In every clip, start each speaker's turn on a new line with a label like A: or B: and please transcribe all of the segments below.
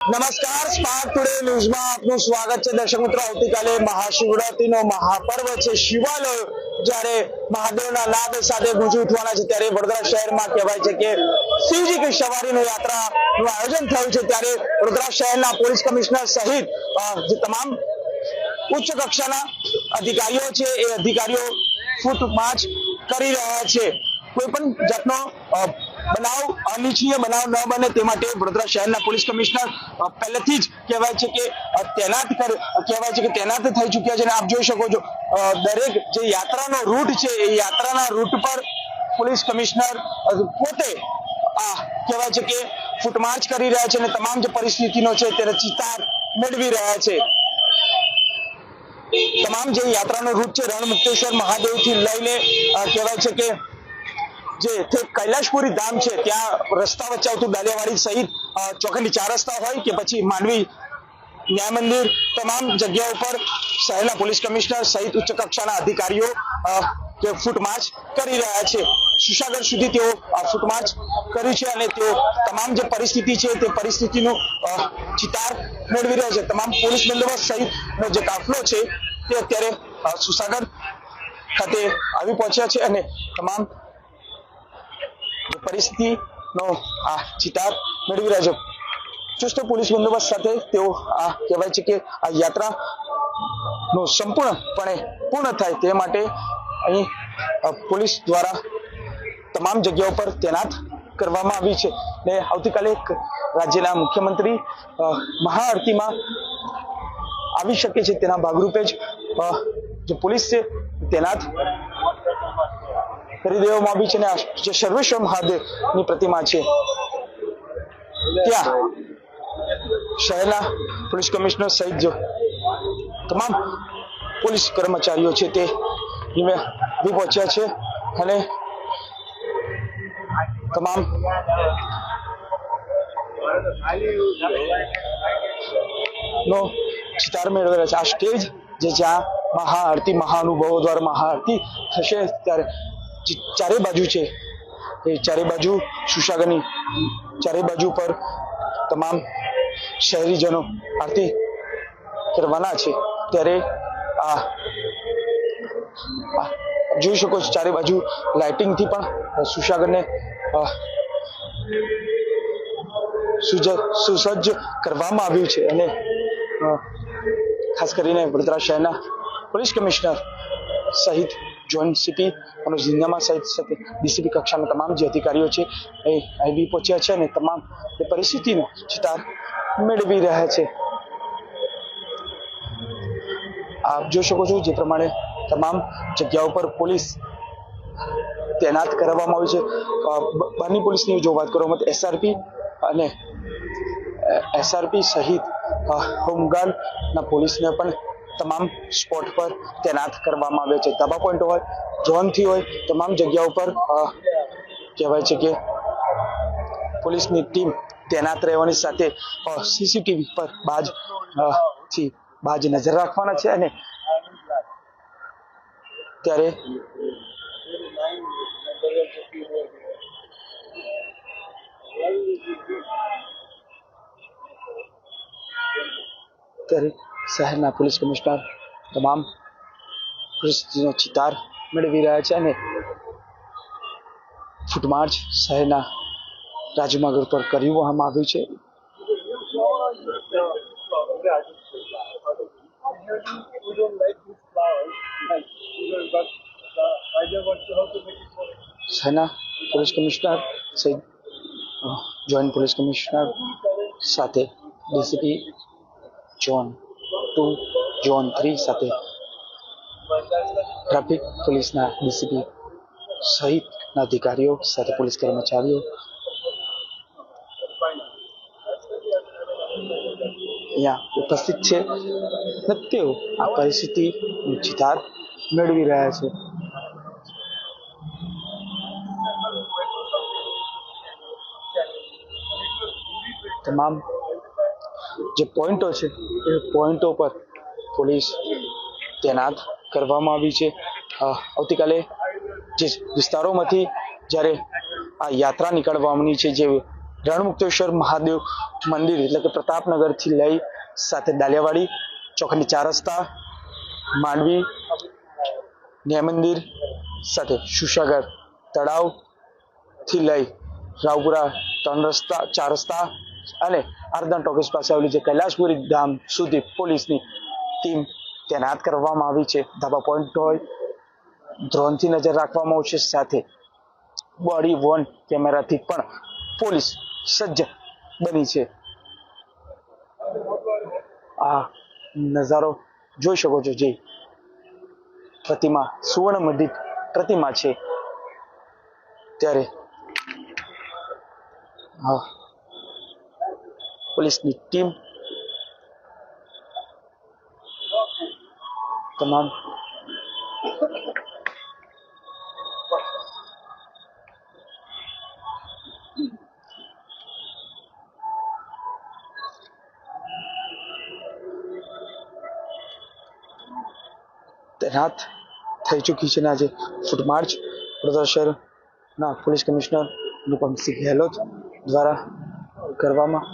A: નમસ્કાર, spark today ન્યૂઝમાં આપનું સ્વાગત છે. દર્શક મિત્રો, આવતીકાલે મહાશિવરાત્રીનો મહાપર્વ છે. શિવાલયો જ્યારે મહાદેવના નાદ સાથે ગુંજી ઉઠવાના છે, ત્યારે વડોદરા શહેરમાં કહેવાય છે કે શિવજી કી સવારીની યાત્રાનું આયોજન થયું છે. ત્યારે વડોદરા શહેરના પોલીસ કમિશનર સહિત જે તમામ ઉચ્ચ કક્ષાના અધિકારીઓ છે, એ અધિકારીઓ ફૂટ માર્ચ કરી રહ્યા છે. કોઈ પણ જાતનો બનાવ, અનિચ્છનીય બનાવ ન બને તે માટે વડોદરા શહેરના પોલીસ કમિશનર પહેલેથી જ કહેવાય છે કે તૈનાત થઈ ચૂક્યા છે. અને આપ જોઈ શકો છો, દરેક જે યાત્રાનો રૂટ છે, એ યાત્રાના રૂટ પર પોલીસ કમિશનર પોતે કહેવાય છે કે ફૂટમાર્ચ કરી રહ્યા છે અને તમામ જે પરિસ્થિતિનો છે તેને ચિતાર મેળવી રહ્યા છે. તમામ જે યાત્રાનો રૂટ છે, રણમુક્તેશ્વર મહાદેવથી લઈને કહેવાય છે કે જે કૈલાશપુરી ધામ છે, ત્યાં રસ્તા વચ્ચે આવતું દાલિયાવાડી સહિત ચોખંડી 4 રસ્તા હોય કે પછી માંડવી ન્યાય મંદિર, તમામ જગ્યાઓ પર શહેરના પોલીસ કમિશનર સહિત ઉચ્ચ કક્ષાના અધિકારીઓ ફૂટમાર્ચ કરી રહ્યા છે. સુસાગર સુધી તેઓ ફૂટમાર્ચ કર્યું છે અને તેઓ તમામ જે પરિસ્થિતિ છે તે પરિસ્થિતિનું ચિતાર મેળવી રહ્યા છે. તમામ પોલીસ બંદોબસ્ત સહિતનો જે કાફલો છે તે અત્યારે સુસાગર ખાતે આવી પહોંચ્યા છે અને તમામ પરિસ્થિતિનો ચિતાર મેળવી રહ્યા છે. ચુસ્ત પોલીસ બંદોબસ્ત સાથે તેઓ કહેવાય છે કે આ યાત્રાનો સંપૂર્ણપણે પૂર્ણ થાય તે માટે અહીં પોલીસ દ્વારા તમામ જગ્યાઓ પર તૈનાત કરવામાં આવી છે. ને આવતીકાલે રાજ્યના મુખ્યમંત્રી મહાઆરતીમાં આવી શકે છે, તેના ભાગરૂપે જ જે પોલીસ છે તૈનાત કરી દેવામાં આવી છે. અને જે સર્વેશ્વર મહાદેવની પ્રતિમા છે ત્યાં શહેરના પોલીસ કમિશનર સહિત જો તમામ પોલીસ કર્મચારીઓ છે તે આવી પહોંચ્યા છે અને તમામ નો ચિતાર મેળવેલા છે. આ સ્ટેજ જે જ્યાં મહાઆરતી, મહાનુભાવો દ્વારા મહાઆરતી થશે, ત્યારે ચારે બાજુ છે એ ચારે બાજુ સુસાગરની ચારે બાજુ પર તમામ શહેરીજનો આરતી કરવાના છે. ત્યારે જોઈ શકો છો, ચારે બાજુ લાઇટિંગથી પણ સુસાગરને સુસજ્જ કરવામાં આવ્યું છે. અને ખાસ કરીને વડોદરા શહેરના પોલીસ કમિશનર સહિત જોઈન્ટ સીપી મનોજ ઝિંદામા સહિત ડીસીપી કક્ષાના તમામ જે અધિકારીઓ છે એ આવી પહોંચ્યા છે અને તમામ પરિસ્થિતિનો ચિતાર મેળવી રહ્યા છે. આપ જોઈ શકો છો, જે પ્રમાણે તમામ જગ્યાઓ પર પોલીસ તૈનાત કરવામાં આવી છે. બહારની પોલીસની જો વાત કરવામાં તો એસઆરપી સહિત હોમગાર્ડના પોલીસને પણ તમામ સ્પોટ પર તૈનાત કરવામાં આવે છે. ધાબા પોઈન્ટ હોય, ઝોનથી હોય, તમામ જગ્યાઓ પર કહેવાય છે કે પોલીસની ટીમ તૈનાત રહેવાની સાથે સીસીટીવી પર બાજ નજર રાખવાના છે. અને ત્યારે શહેરના પોલીસ કમિશનર તમામ પરિસ્થિતિનો ચિતાર મેળવી રહ્યા છે અને ફૂટમાર્ચ શહેરના રાજમાર્ગ પર કરવામાં આવ્યું છે. શહેરના પોલીસ કમિશનર સહિત જોઈન્ટ પોલીસ કમિશનર સાથે ડીસીપી ઝોન 2, ઝોન 3 સાથે ટ્રાફિક પોલીસના ડીસીપી સહિતના અધિકારીઓ સાથે પોલીસ કર્મચારીઓ અહીંયા ઉપસ્થિત છે અને તેઓ આ પરિસ્થિતિનો ચિતાર મેળવી રહ્યા છે. તમામ જે પોઈન્ટો છે એ પોઈન્ટો પર પોલીસ તૈનાત કરવામાં આવી છે. આવતીકાલે જે વિસ્તારોમાંથી જ્યારે આ યાત્રા નીકળવાની છે, જે રણમુક્તેશ્વર મહાદેવ મંદિર એટલે કે પ્રતાપનગર થી લઈ સાથે દાલિયાવાડી, ચોખંડી 4 રસ્તા, માંડવી, ન્યાય મંદિર સાથે સુસાગર તળાવ થી લઈ રાવપુરા 3 રસ્તા 4 રસ્તા અને આરદાન ટોકીસ પાસે આવેલી જે કૈલાશપુરી ધામ સુધી પોલીસની ટીમ તૈનાત કરવામાં આવી છે. ધાબા પોઈન્ટ હોય, ડ્રોનથી નજર રાખવામાં આવશે, સાથે બોડી વોર્ન કેમેરાથી પણ પોલીસ સજ્જ બની છે. આ નજારો જોઈ શકો છો, જે પ્રતિમા સુવર્ણ મંડિત પ્રતિમા છે, ત્યારે પોલીસની ટીમ તમામ તૈનાત થઈ ચૂકી છે. આજે ફૂટ માર્ચ વડોદરા શહેરના પોલીસ કમિશનર અનુપમસિંહ ગેહલોત દ્વારા કરવામાં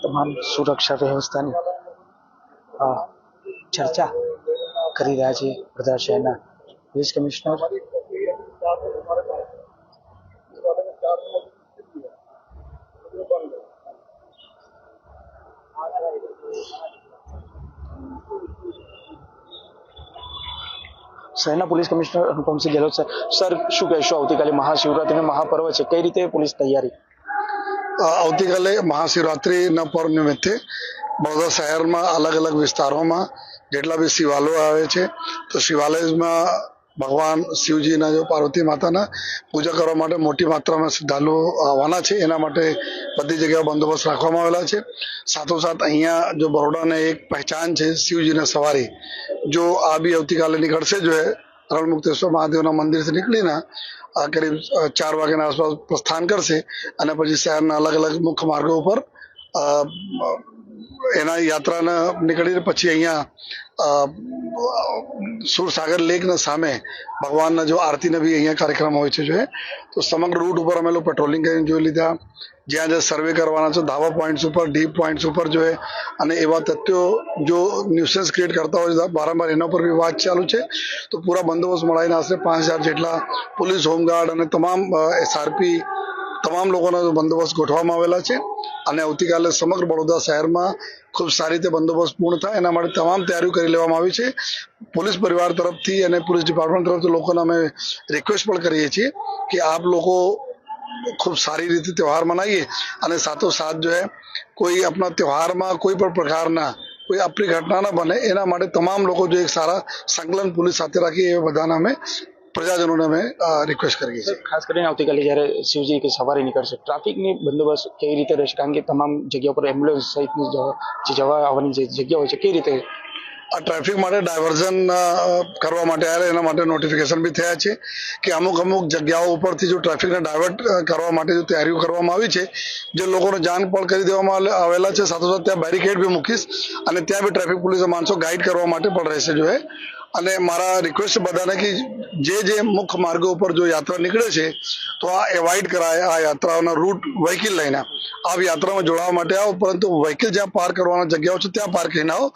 A: તમામ સુરક્ષા વ્યવસ્થાની ચર્ચા કરી રહ્યા છે વડોદરા શહેરના પોલીસ કમિશનર. શહેરના police commissioner Anupamsinh Gehlot sir, શું કહેશો? આવતીકાલે મહાશિવરાત્રીનો મહાપર્વ છે, કઈ રીતે પોલીસ તૈયારી?
B: આવતીકાલે મહાશિવરાત્રિના પર્વ નિમિત્તે વડોદરા શહેરમાં અલગ અલગ વિસ્તારોમાં જેટલા બી શિવાલયો આવે છે, તો શિવાલયમાં ભગવાન શિવજીના જો પાર્વતી માતાના પૂજા કરવા માટે મોટી માત્રામાં શ્રદ્ધાળુઓ આવવાના છે. એના માટે બધી જગ્યાએ બંદોબસ્ત રાખવામાં આવેલા છે. સાથોસાથ અહીંયા જો બરોડાને એક પહેચાન છે શિવજીના સવારી, જો આ બી આવતીકાલે નીકળશે જો રણમુક્તેશ્વર મહાદેવના મંદિરથી નીકળીને કરીબ 4 વાગ્યાના આસપાસ પ્રસ્થાન કરશે અને પછી શહેરના અલગ અલગ મુખ્ય માર્ગો ઉપર એના યાત્રાને નીકળીને પછી અહીંયા સુરસાગર લેકના સામે ભગવાનના જો આરતીના બી અહીંયા કાર્યક્રમ હોય છે. જો તો સમગ્ર રૂટ ઉપર અમે લોકો પેટ્રોલિંગ કરીને જોઈ લીધા. જ્યાં જ્યાં સર્વે કરવાના છે ધાબા પોઈન્ટ્સ ઉપર, ડીપ પોઈન્ટ્સ ઉપર જો અને એવા તથ્યો જો ન્યુસન્સ ક્રિએટ કરતા હોય વારંવાર એના પર બી વાત ચાલુ છે. તો પૂરા બંદોબસ્ત મળાઈને આશરે 5000 જેટલા પોલીસ, હોમગાર્ડ અને તમામ SRP તમામ લોકોનો બંદોબસ્ત ગોઠવવામાં આવેલા છે. અને આવતીકાલે સમગ્ર વડોદરા શહેરમાં ખૂબ સારી રીતે બંદોબસ્ત પૂર્ણ થાય એના માટે તમામ તૈયારીઓ કરી લેવામાં આવી છે. પોલીસ પરિવાર તરફથી અને પોલીસ ડિપાર્ટમેન્ટ તરફથી લોકોને અમે રિક્વેસ્ટ પણ કરીએ છીએ કે આપ લોકો ખૂબ સારી રીતે त्यौहार मनाइए અને સાથોસાથ જો કોઈ આપણા त्यौहाરમાં કોઈ પણ પ્રકારના કોઈ અપ્રિય ઘટના ન બને એના માટે તમામ લોકો જો એક સારા સંકલન પોલીસ સાથે રાખી એ બધાને અમે પ્રજાજનોને અમે રિક્વેસ્ટ કરીએ છીએ.
A: ખાસ કરીને આવતીકાલે જ્યારે શિવજી કે સવારી નીકળશે, ટ્રાફિકની બંદોબસ્ત કેવી રીતે રહેશે? કારણ કે તમામ જગ્યા પર એમ્બ્યુલન્સ સહિતની જે જવા આવવાની જે જગ્યા હોય છે, કેવી રીતે
B: આ ટ્રાફિક માટે ડાયવર્ઝન કરવા માટે એના માટે નોટિફિકેશન બી થયા છે કે અમુક જગ્યાઓ ઉપરથી જો ટ્રાફિકને ડાયવર્ટ કરવા માટે જો તૈયારીઓ કરવામાં આવી છે, જે લોકોને જાણ પણ કરી દેવામાં આવેલા છે. સાથોસાથ ત્યાં બેરિકેડ બી મૂકીશ અને ત્યાં બી ટ્રાફિક પોલીસના માણસો ગાઈડ કરવા માટે પણ રહેશે જો અને મારા રિક્વેસ્ટ બધાને કે જે મુખ્ય માર્ગો ઉપર જો યાત્રા નીકળે છે તો આ એવોઇડ કરાય. આ યાત્રાઓના રૂટ વ્હીકલ લઈને આ યાત્રામાં જોડાવા માટે આવો, પરંતુ વ્હીકલ જ્યાં પાર્ક કરવાના જગ્યાઓ છે ત્યાં પાર્ક કરીને આવો.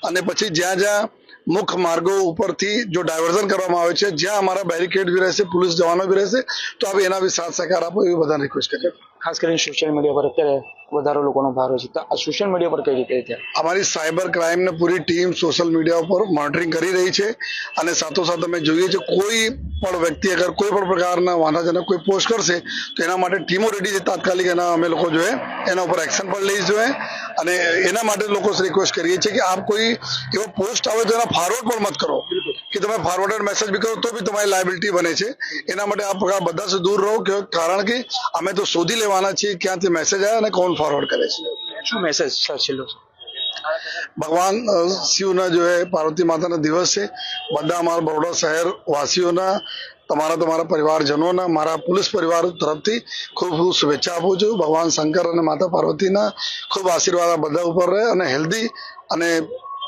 B: અને પછી જ્યાં મુખ્ય માર્ગો ઉપરથી જો ડાયવર્ઝન કરવામાં આવે છે, જ્યાં અમારા બેરિકેડ બી રહેશે, પોલીસ જવાનો બી રહેશે, તો હવે એના બી સાથ સહકાર આપો એવી બધાને રિક્વેસ્ટ કરીએ.
A: ખાસ કરીને સોશિયલ મીડિયા પર અત્યારે વધારે લોકોનો ભાર હોય છે, તો આ સોશિયલ મીડિયા પર કઈ રીતે થયા?
B: हमारी साइबर क्राइम ने पूरी टीम सोशल मीडिया पर मॉनिटरिंग કરી રહી છે અને સાથોસાથ અમે જોઈએ છે કોઈ પણ વ્યક્તિ અગર કોઈ પણ પ્રકારના વાંધાજનક કોઈ પોસ્ટ કરશે તો એના માટે ટીમો રેડી છે, તાત્કાલિક એના અમે લોકો જો એના ઉપર એક્શન પણ લઈ જોઈએ અને એના માટે લોકો રિક્વેસ્ટ કરીએ છીએ કે આપ કોઈ એવો પોસ્ટ આવે તો એના ફોરવર્ડ પણ મત કરો કે તમે ફોરવર્ડેડ મેસેજ બી કરો તો બી તમારી લાયબિલિટી બને છે। એના માટે આપ બધા દૂર રહો કારણ કે અમે તો શોધી લેવાના છીએ ક્યાંથી મેસેજ આવે અને કોણ ફોરવર્ડ કરે છે।
A: શું મેસેજ સર છેલ્લો?
B: ભગવાન શિવના જો પાર્વતી માતાના દિવસ છે, બધા અમારા બરોડા શહેર વાસીઓના તમારા પરિવારજનોના મારા પોલીસ પરિવાર તરફથી ખૂબ ખૂબ શુભેચ્છા આપું છું। ભગવાન શંકર અને માતા પાર્વતીના ખૂબ આશીર્વાદ આ બધા ઉપર રહે અને હેલ્ધી અને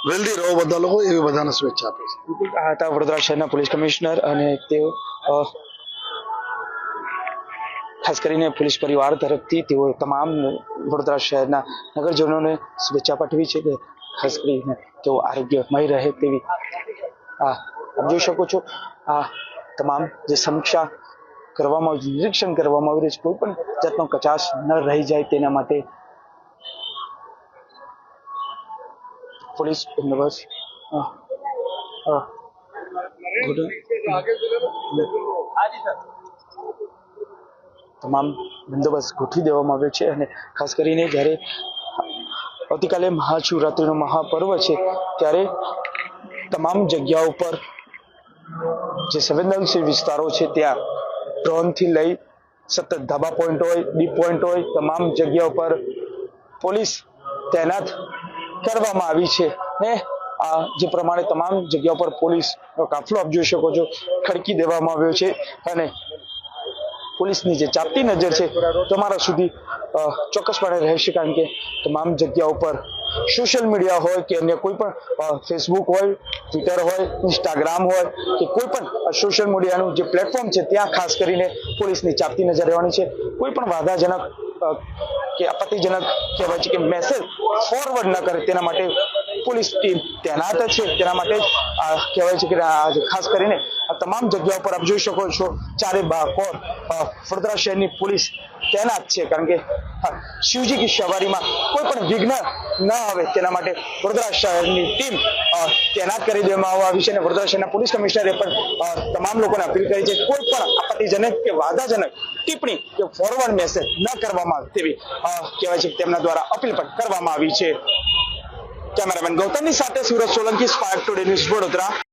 B: વેલ્ધી રહો બધા લોકો, એવી બધાને શુભેચ્છા આપે છે।
A: આ હતા વડોદરા શહેરના પોલીસ કમિશનર અને તેઓ ખાસ કરીને પોલીસ પરિવાર તરફથી તેઓ તમામ વડોદરા શહેરના નગરજનોને શુભેચ્છા પાઠવી છે કે ખાસ કરીને તેઓ આરોગ્યમય રહે તેવી। આપ જોઈ શકો છો આ તમામ જે સમીક્ષા કરવામાં આવી, નિરીક્ષણ કરવામાં આવી રહ્યું છે, કોઈ પણ જાતનો કચાશ ન રહી જાય તેના માટે પોલીસ બંદોબસ્ત તમામ બંદોબસ્ત ગોઠવી દેવામાં આવ્યો છે અને ખાસ કરીને જ્યારે આવતીકાલે મહાશિવરાત્રીનો મહાપર્વ છે ત્યારે તમામ જગ્યાઓ પર જે સંવેદનશીલ વિસ્તારો છે ત્યાં ડ્રોનથી લઈ સતત ધાબા પોઈન્ટ હોય, ડીપ પોઈન્ટ હોય, તમામ જગ્યાઓ પર પોલીસ તૈનાત કરવામાં આવી છે ને આ જે પ્રમાણે તમામ જગ્યાઓ પર પોલીસ કાફલો આપ જોઈ શકો છો ખડકી દેવામાં આવ્યો છે અને પોલીસની જે ચાપતી નજર છે તમારા સુધી ચોક્કસપણે રહેશે કારણ કે તમામ જગ્યાઓ પર સોશિયલ મીડિયા હોય કે અન્ય કોઈ પણ ફેસબુક હોય, ટ્વિટર હોય, ઇન્સ્ટાગ્રામ હોય કે કોઈ પણ સોશિયલ મીડિયાનું જે પ્લેટફોર્મ છે ત્યાં ખાસ કરીને પોલીસની ચાપતી નજર રહેવાની છે। કોઈ પણ વાધાજનક કે આપત્તિજનક કહેવાય છે કે મેસેજ ફોરવર્ડ ન કરે તેના માટે પોલીસ ટીમ તૈનાત છે। તેના માટે કહેવાય છે કે ખાસ કરીને આ તમામ જગ્યાઓ પર આપ જોઈ શકો છો ચારે બાકોર વડોદરા શહેરની પોલીસ તૈનાત છે કારણ કે શિવજી કી સવારીમાં કોઈ પણ વિઘ્ન ન આવે તેના માટે વડોદરા શહેરની ટીમ તૈનાત કરી દેવામાં આવી છે અને વડોદરા શહેરના પોલીસ કમિશનરે પણ તમામ લોકોને અપીલ કરી છે કોઈ પણ આપત્તિજનક કે વાધાજનક ટિપ્પણી કે ફોરવર્ડ મેસેજ ન કરવામાં આવે તેવી કહેવાય છે કે તેમના દ્વારા અપીલ પણ કરવામાં આવી છે। કેમેરામેન ગૌતમની સાથે Surat Solanki, spark today news, Vadodara.